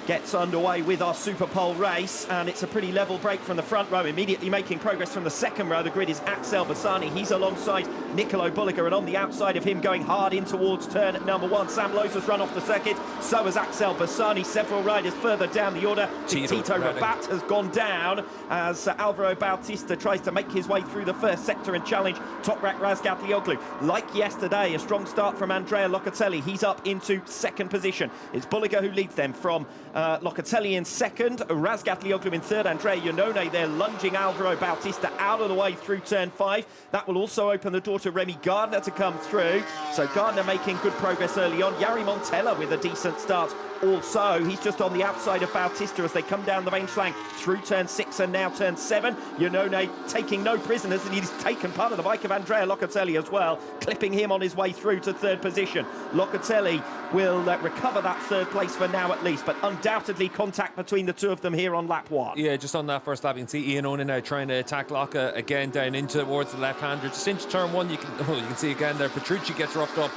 gets underway with our Superpole race, and it's a pretty level break from the front row. Immediately making progress from the second row, the grid is Axel Bassani. He's alongside Nicolo Bulega, and on the outside of him, going hard in towards turn number 1, Sam Lowe's has run off the circuit. So has Axel Bassani. Several riders further down the order. Tito Rabat has gone down as Alvaro Bautista tries to make his way through the first sector and challenge Toprak Razgatlioglu. Like yesterday, a strong start from Andrea Locatelli. He's up into second position. It's Bulega who leads them from Locatelli in second, Razgatlioglu in third, Andrea Iannone there lunging Alvaro Bautista out of the way through turn 5. That will also open the door to Remy Gardner to come through. So Gardner making good progress early on. Yari Montella with a decent start also. He's just on the outside of Bautista as they come down the main flank through turn 6 and now turn 7. Iannone taking no prisoners, and he's taken part of the bike of Andrea Locatelli as well, clipping him on his way through to third position. Locatelli will recover that third place for now at least, but undoubtedly contact between the two of them here on lap 1. Yeah, just on that first lap, you can see Iannone now trying to attack Locca again down into towards the left-hander. Just into turn 1, you can see again there, Petrucci gets roughed up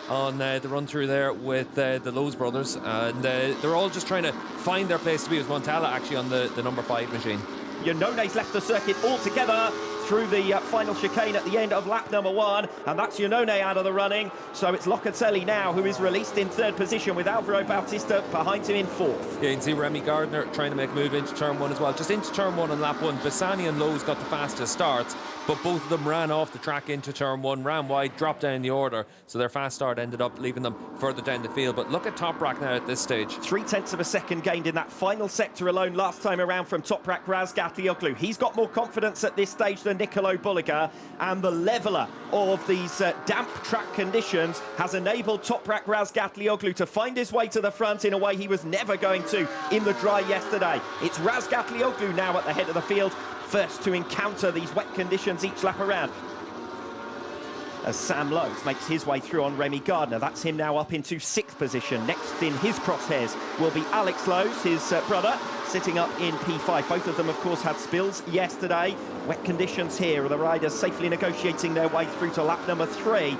on the run through there with the Lowe's brothers, and they're all just trying to find their place to be. It was Montella actually on the number 5 machine. Iannone's left the circuit altogether through the final chicane at the end of lap number 1, and that's Iannone out of the running. So it's Locatelli now who is released in third position with Alvaro Bautista behind him in fourth. Yeah, you can see Remy Gardner trying to make a move into turn 1 as well. Just into turn 1 on lap 1, Bassani and Lowe's got the fastest starts, but both of them ran off the track into turn 1, ran wide, dropped down the order, so their fast start ended up leaving them further down the field. But look at Toprak now at this stage. 0.3 of a second gained in that final sector alone last time around from Toprak Razgatlioglu. He's got more confidence at this stage than Nicolo Bulega, and the leveller of these damp track conditions has enabled Toprak Razgatlioglu to find his way to the front in a way he was never going to in the dry yesterday. It's Razgatlioglu now at the head of the field, first to encounter these wet conditions each lap around, as Sam Lowe's makes his way through on Remy Gardner. That's him now up into 6th position. Next in his crosshairs will be Alex Lowe's, his brother, sitting up in P5. Both of them, of course, had spills yesterday. Wet conditions here, the riders safely negotiating their way through to lap number 3.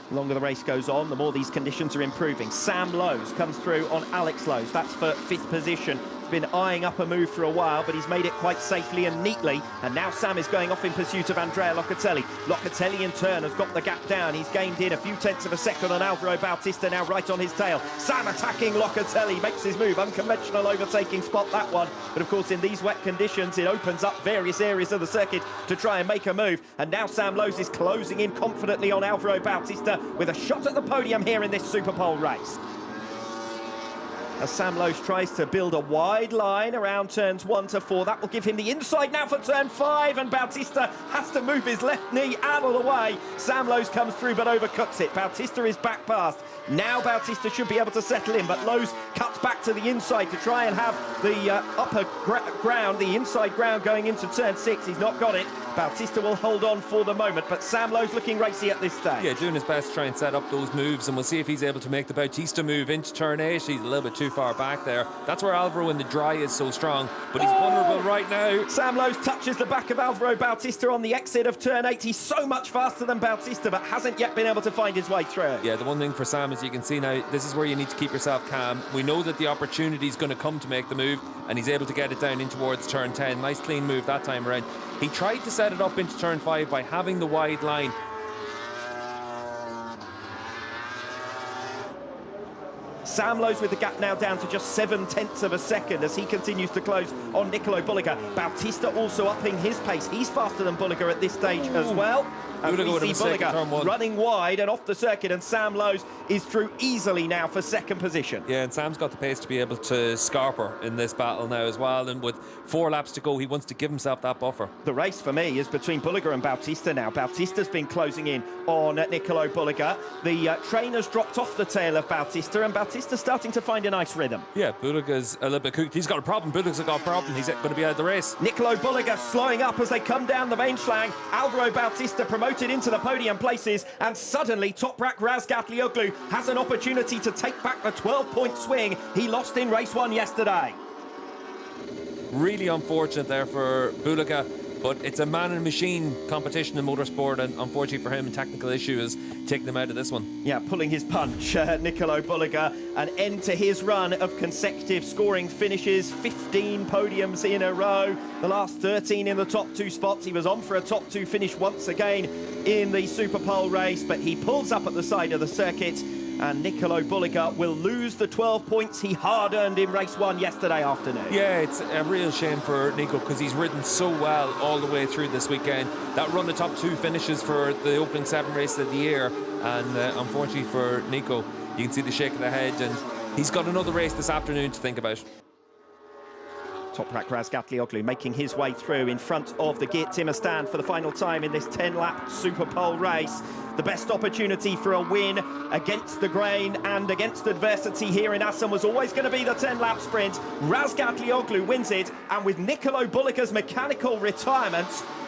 The longer the race goes on, the more these conditions are improving. Sam Lowe's comes through on Alex Lowe's. That's for 5th position. Been eyeing up a move for a while, but he's made it quite safely and neatly, and now Sam is going off in pursuit of Andrea Locatelli. Locatelli in turn has got the gap down. He's gained in a few tenths of a second on Alvaro Bautista, now right on his tail. Sam attacking Locatelli, makes his move. Unconventional overtaking spot, that one, but of course in these wet conditions it opens up various areas of the circuit to try and make a move. And now Sam Lowe's is closing in confidently on Alvaro Bautista with a shot at the podium here in this Superpole race, as Sam Lowe's tries to build a wide line around turns 1 to 4. That will give him the inside now for turn 5, and Bautista has to move his left knee out of the way. Sam Lowe's comes through but overcuts it. Bautista is back past. Now Bautista should be able to settle in, but Lowe's cuts back to the inside to try and have the upper ground, the inside ground going into turn 6. He's not got it. Bautista will hold on for the moment, but Sam Lowe's looking racy at this stage. Yeah, doing his best to try and set up those moves, and we'll see if he's able to make the Bautista move into turn 8. He's a little bit too far back there. That's where Alvaro in the dry is so strong, but he's vulnerable right now. Sam Lowe's touches the back of Alvaro Bautista on the exit of turn 8. He's so much faster than Bautista, but hasn't yet been able to find his way through. Yeah, the one thing for Sam, as you can see now, this is where you need to keep yourself calm. We know that the opportunity is going to come to make the move, and he's able to get it down in towards turn 10. Nice clean move that time around. He tried to set it up into turn 5 by having the wide line. Sam Lowe's with the gap now down to just 0.7 of a second as he continues to close on Nicolo Bulega. Bautista also upping his pace. He's faster than Bulega at this stage as well. And we see Bulega running wide and off the circuit, and Sam Lowe's is through easily now for 2nd position. Yeah, and Sam's got the pace to be able to scarper in this battle now as well, and with 4 laps to go, he wants to give himself that buffer. The race for me is between Bulega and Bautista now. Bautista's been closing in on Nicolo Bulega. The trainer's dropped off the tail of Bautista, and Bautista's starting to find a nice rhythm. Yeah, Bulega's a little bit cooked. He's got a problem. Bulega's got a problem. He's going to be out of the race. Nicolo Bulega slowing up as they come down the main schlang. Alvaro Bautista promoted into the podium places, and suddenly Toprak Razgatlioglu has an opportunity to take back the 12-point swing he lost in race 1 yesterday. Really unfortunate there for Bulega, But it's a man and machine competition in motorsport, and unfortunately for him, a technical issue is taking him out of this one. Yeah, pulling his punch, Nicolo Bulega, an end to his run of consecutive scoring finishes, 15 podiums in a row, the last 13 in the top 2 spots. He was on for a top 2 finish once again in the Superpole race, but he pulls up at the side of the circuit, and Nicolo Bulega will lose the 12 points he hard-earned in race 1 yesterday afternoon. Yeah, it's a real shame for Nico, because he's ridden so well all the way through this weekend. That run of top 2 finishes for the opening 7 races of the year, and unfortunately for Nico, you can see the shake of the head, and he's got another race this afternoon to think about. Toprak Razgatlioglu making his way through in front of the Geert Timmer stand for the final time in this 10-lap Superpole race. The best opportunity for a win against the grain and against adversity here in Assen was always going to be the 10-lap sprint. Razgatlioglu wins it, and with Nicolo Bulega's mechanical retirement,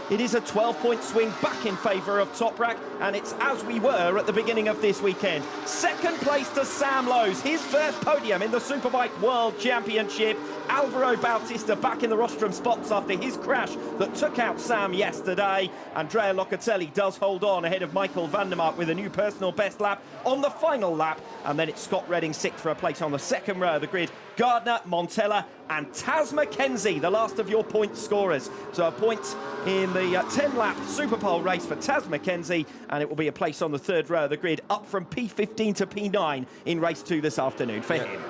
it is a 12-point swing back in favour of Toprak, and it's as we were at the beginning of this weekend. Second place to Sam Lowes, his first podium in the Superbike World Championship. Alvaro Bautista back in the rostrum spots after his crash that took out Sam yesterday. Andrea Locatelli does hold on ahead of Michael van der Mark with a new personal best lap on the final lap, and then it's Scott Redding sixth for a place on the second row of the grid. Gardner, Montella and Taz McKenzie, the last of your point scorers. So a point in the 10-lap Superpole race for Taz McKenzie, and it will be a place on the third row of the grid, up from P15 to P9 in race 2 this afternoon for him.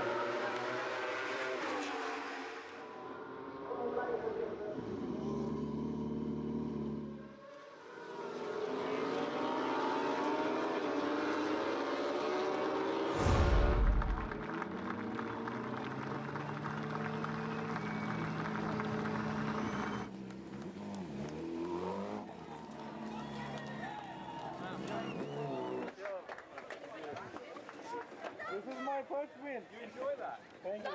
This is my first win. You enjoy that? Thank you.